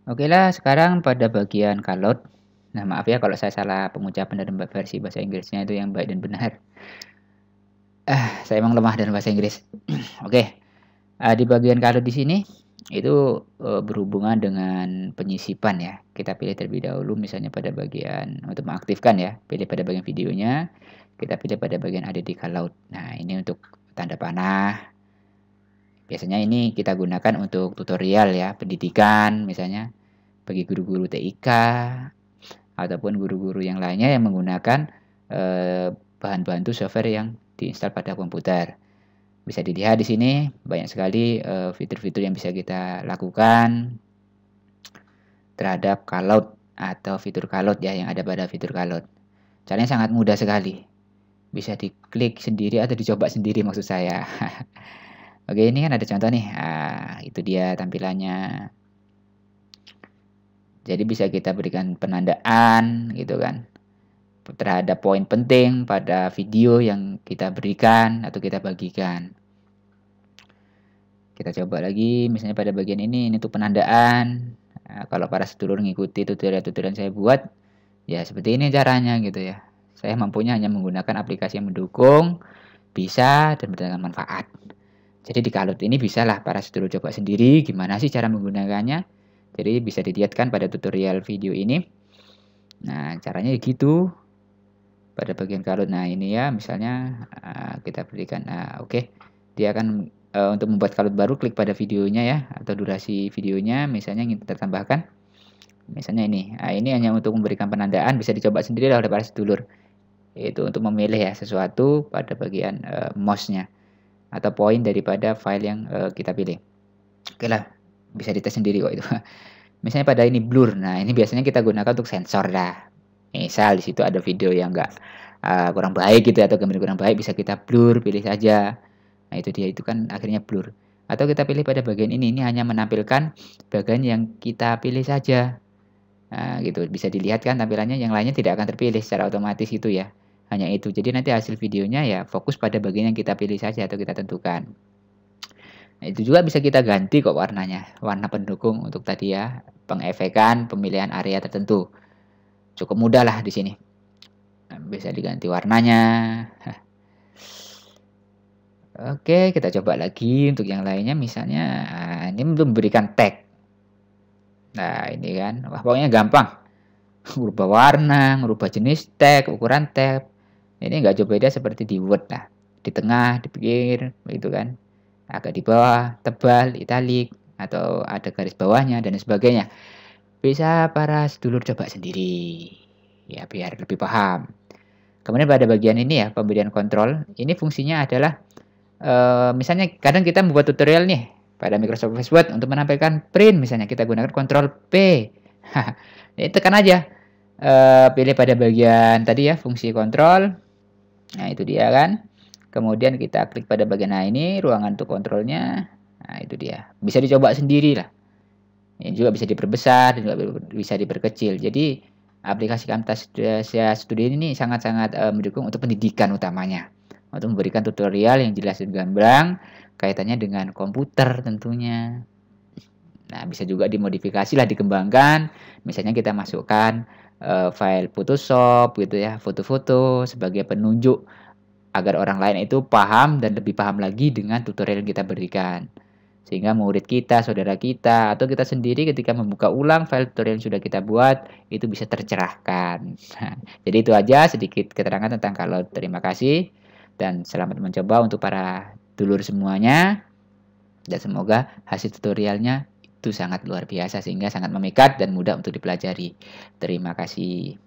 Oke lah, sekarang pada bagian kalot. Nah, maaf ya kalau saya salah pengucapan dan versi bahasa Inggrisnya itu yang baik dan benar. Saya emang lemah dalam bahasa Inggris. Oke, di bagian kalot di sini itu berhubungan dengan penyisipan ya. Kita pilih terlebih dahulu misalnya pada bagian untuk mengaktifkan ya. Pilih pada bagian videonya, kita pilih pada bagian ada di kalot. Nah, ini untuk tanda panah. Biasanya ini kita gunakan untuk tutorial ya, pendidikan misalnya bagi guru-guru TIK ataupun guru-guru yang lainnya yang menggunakan bahan bantu software yang diinstal pada komputer. Bisa dilihat di sini banyak sekali fitur-fitur yang bisa kita lakukan terhadap Callout atau fitur Callout ya yang ada pada fitur Callout. Caranya sangat mudah sekali. Bisa diklik sendiri atau dicoba sendiri maksud saya. Oke, ini kan ada contoh nih. Itu dia tampilannya. Jadi bisa kita berikan penandaan gitu kan terhadap poin penting pada video yang kita berikan atau kita bagikan. Kita coba lagi misalnya pada bagian ini untuk penandaan. Nah, kalau para sedulur mengikuti tutorial-tutorial saya buat, ya seperti ini caranya gitu ya. Saya mampunya hanya menggunakan aplikasi yang mendukung, bisa dan bermanfaat manfaat. Jadi di Kalut ini bisalah para sedulur coba sendiri gimana sih cara menggunakannya. Jadi bisa dilihatkan pada tutorial video ini. Nah, caranya gitu pada bagian Kalut. Nah, ini ya misalnya kita berikan oke. Dia akan untuk membuat Kalut baru klik pada videonya ya atau durasi videonya misalnya ingin kita tambahkan. Misalnya ini. Nah, ini hanya untuk memberikan penandaan bisa dicoba sendiri oleh para sedulur. Itu untuk memilih ya sesuatu pada bagian mouse-nya atau poin daripada file yang kita pilih. Oke lah, bisa dites sendiri kok itu. Misalnya pada ini blur. Nah, ini biasanya kita gunakan untuk sensor dah. Misal di situ ada video yang enggak kurang baik gitu atau gambar kurang baik bisa kita blur, pilih saja. Nah, itu dia itu kan akhirnya blur. Atau kita pilih pada bagian ini hanya menampilkan bagian yang kita pilih saja. Nah, gitu bisa dilihat kan tampilannya yang lainnya tidak akan terpilih secara otomatis itu ya. Hanya itu. Jadi nanti hasil videonya ya fokus pada bagian yang kita pilih saja atau kita tentukan. Nah, itu juga bisa kita ganti kok warnanya. Warna pendukung untuk tadi ya, pengefekan pemilihan area tertentu. Cukup mudah lah di sini. Nah, bisa diganti warnanya. Oke, kita coba lagi untuk yang lainnya misalnya ini belum memberikan tag. Nah, ini kan. Wah, pokoknya gampang. Merubah warna, merubah jenis tag, ukuran tab. Ini nggak jauh beda seperti di Word lah. Di tengah, di pinggir, begitu kan. Agak di bawah, tebal, italik, atau ada garis bawahnya, dan sebagainya. Bisa para sedulur coba sendiri. Ya, biar lebih paham. Kemudian pada bagian ini ya, pemberian kontrol. Ini fungsinya adalah, misalnya kadang kita membuat tutorial nih, pada Microsoft Office Word untuk menampilkan print, misalnya kita gunakan Ctrl P. Ini tekan aja. Pilih pada bagian tadi ya, fungsi kontrol. Nah, itu dia kan. Kemudian kita klik pada bagian ini ruangan untuk kontrolnya. Nah, itu dia. Bisa dicoba sendiri lah. Ini juga bisa diperbesar dan juga bisa diperkecil. Jadi aplikasi Camtasia Studio ini sangat-sangat mendukung untuk pendidikan utamanya. Untuk memberikan tutorial yang jelas dan gamblang kaitannya dengan komputer tentunya. Nah, bisa juga dimodifikasi lah, dikembangkan. Misalnya kita masukkan file Photoshop gitu ya, foto-foto sebagai penunjuk agar orang lain itu paham dan lebih paham lagi dengan tutorial yang kita berikan. Sehingga murid kita, saudara kita, atau kita sendiri ketika membuka ulang file tutorial yang sudah kita buat, itu bisa tercerahkan. Jadi itu aja sedikit keterangan tentang kalau terima kasih dan selamat mencoba untuk para dulur semuanya. Dan semoga hasil tutorialnya itu sangat luar biasa sehingga sangat memikat dan mudah untuk dipelajari. Terima kasih.